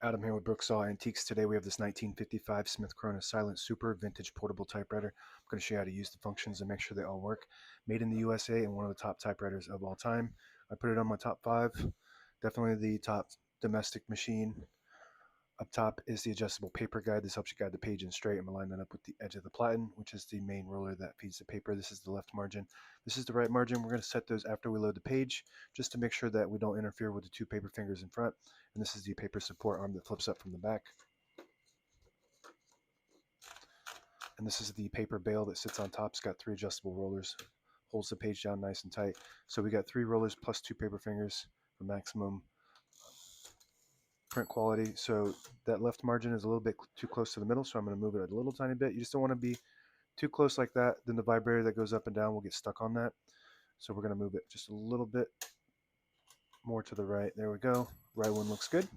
Adam here with Brooksaw Antiques. Today we have this 1955 Smith Corona Silent Super Vintage Portable Typewriter. I'm going to show you how to use the functions and make sure they all work. Made in the USA and one of the top typewriters of all time. I put it on my top 5. Definitely the top domestic machine. Up top is the adjustable paper guide. This helps you guide the page in straight. I'm going to line that up with the edge of the platen, which is the main roller that feeds the paper. This is the left margin. This is the right margin. We're going to set those after we load the page, just to make sure that we don't interfere with the two paper fingers in front. And this is the paper support arm that flips up from the back. And this is the paper bail that sits on top. It's got 3 adjustable rollers. Holds the page down nice and tight. So we got 3 rollers plus 2 paper fingers for maximum print quality. So that left margin is a little bit too close to the middle, so I'm going to move it a little tiny bit. You just don't want to be too close like that. Then the vibrator that goes up and down will get stuck on that. So we're going to move it just a little bit more to the right. There we go. Right one looks good.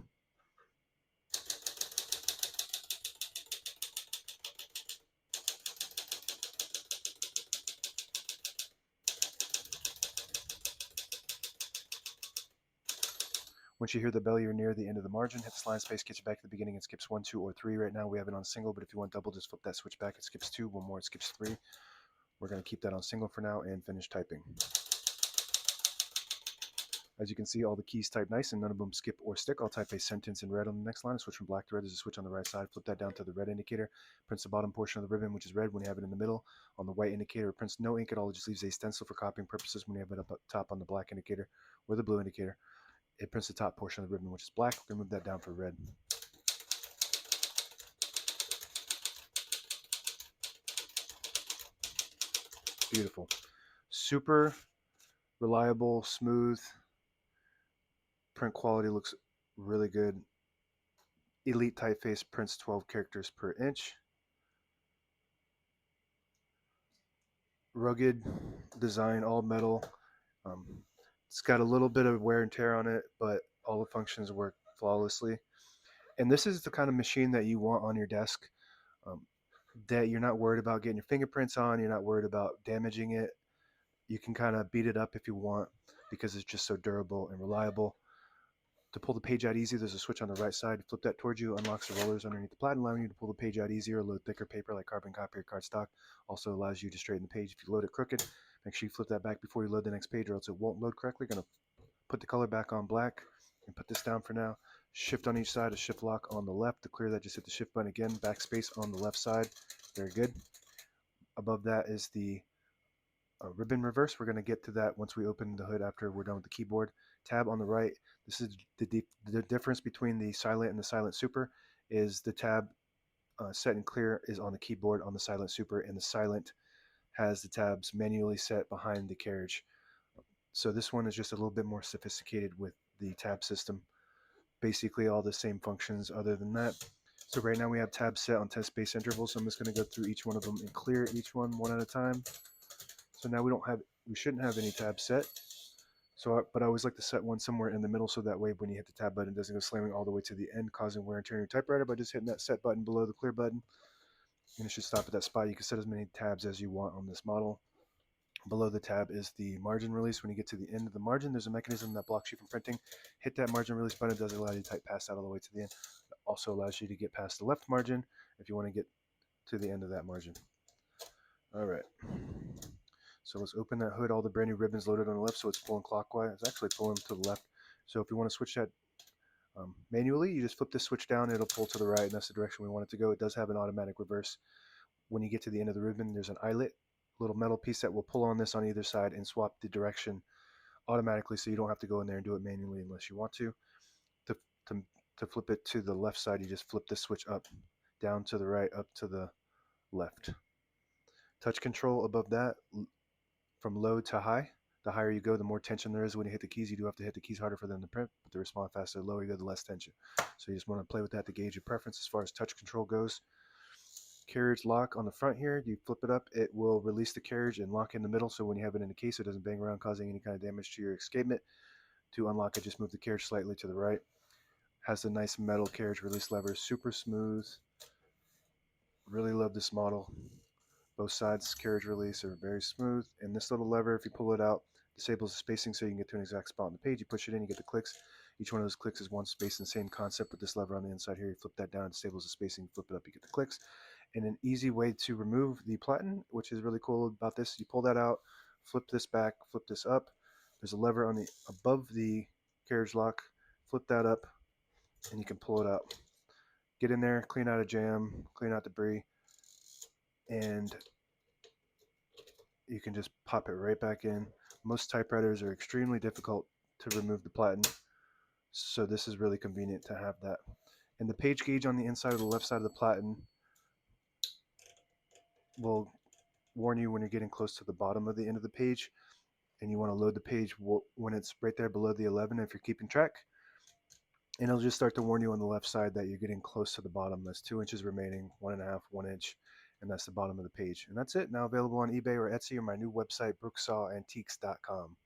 Once you hear the bell, you're near the end of the margin. Hit the line space, gets you back to the beginning. It skips 1, 2, or 3. Right now we have it on single, but if you want double, just flip that switch back. It skips 2. One more, it skips 3. We're going to keep that on single for now and finish typing. As you can see, all the keys type nice and none of them skip or stick. I'll type a sentence in red on the next line. Switch from black to red. There's a switch on the right side. Flip that down to the red indicator. Prints the bottom portion of the ribbon, which is red when you have it in the middle. On the white indicator, it prints no ink at all. It just leaves a stencil for copying purposes when you have it up top on the black indicator or the blue indicator. It prints the top portion of the ribbon, which is black. We're going to move that down for red. Beautiful. Super reliable, smooth. Print quality looks really good. Elite typeface prints 12 characters per inch. Rugged design, all metal. It's got a little bit of wear and tear on it, but all the functions work flawlessly. And this is the kind of machine that you want on your desk, that you're not worried about getting your fingerprints on. You're not worried about damaging it. You can kind of beat it up if you want because it's just so durable and reliable. To pull the page out easy, there's a switch on the right side. Flip that towards you, unlocks the rollers underneath the platen, allowing you to pull the page out easier. Load thicker paper like carbon copy or cardstock. Also allows you to straighten the page. If you load it crooked, make sure you flip that back before you load the next page or else it won't load correctly. Going to put the color back on black and put this down for now. Shift on each side, a shift lock on the left. To clear that, just hit the shift button again. Backspace on the left side. Very good. Above that is the ribbon reverse. We're going to get to that once we open the hood after we're done with the keyboard. Tab on the right. This is the difference between the Silent and the Silent Super is the tab set and clear is on the keyboard on the Silent Super, and the Silent has the tabs manually set behind the carriage. So this one is just a little bit more sophisticated with the tab system. Basically all the same functions other than that. So right now we have tabs set on 10 space intervals. So I'm just going to go through each one of them and clear each one at a time. So now we shouldn't have any tabs set. So, but I always like to set one somewhere in the middle so that way when you hit the tab button, it doesn't go slamming all the way to the end, causing wear and tear on your typewriter by just hitting that set button below the clear button. And it should stop at that spot. You can set as many tabs as you want on this model. Below the tab is the margin release. When you get to the end of the margin, there's a mechanism that blocks you from printing. Hit that margin release button. It does allow you to type past that all the way to the end. It also allows you to get past the left margin if you want to get to the end of that margin. All right. So let's open that hood. All the brand new ribbons loaded on the left, so it's pulling clockwise. It's actually pulling to the left. So if you want to switch that manually, you just flip this switch down. It'll pull to the right, and that's the direction we want it to go. It does have an automatic reverse. When you get to the end of the ribbon, there's an eyelet, little metal piece that will pull on this on either side and swap the direction automatically, so you don't have to go in there and do it manually unless you want to. To flip it to the left side, you just flip this switch up, down to the right, up to the left. Touch control above that, from low to high. The higher you go, the more tension there is when you hit the keys. You do have to hit the keys harder for them to print, but they respond faster. The lower you go, the less tension. So you just want to play with that to gauge your preference as far as touch control goes. Carriage lock on the front here. You flip it up, it will release the carriage and lock in the middle. So when you have it in the case, it doesn't bang around, causing any kind of damage to your escapement. To unlock it, just move the carriage slightly to the right. Has a nice metal carriage release lever, super smooth. Really love this model. Both sides carriage release are very smooth, and this little lever, if you pull it out, disables the spacing so you can get to an exact spot on the page. You push it in, you get the clicks. Each one of those clicks is one space, and same concept with this lever on the inside here. You flip that down, it stables the spacing, flip it up, you get the clicks. And an easy way to remove the platen, which is really cool about this, you pull that out, flip this back, flip this up. There's a lever on the above the carriage lock, flip that up, and you can pull it out. Get in there, clean out a jam, clean out debris, and you can just pop it right back in. Most typewriters are extremely difficult to remove the platen, so this is really convenient to have that. And the page gauge on the inside of the left side of the platen will warn you when you're getting close to the bottom of the end of the page, and you want to load the page when it's right there below the 11 if you're keeping track. And it'll just start to warn you on the left side that you're getting close to the bottom. That's 2 inches remaining, 1.5, 1 inch, and that's the bottom of the page. And that's it. Now available on eBay or Etsy or my new website, brooksawantiques.com.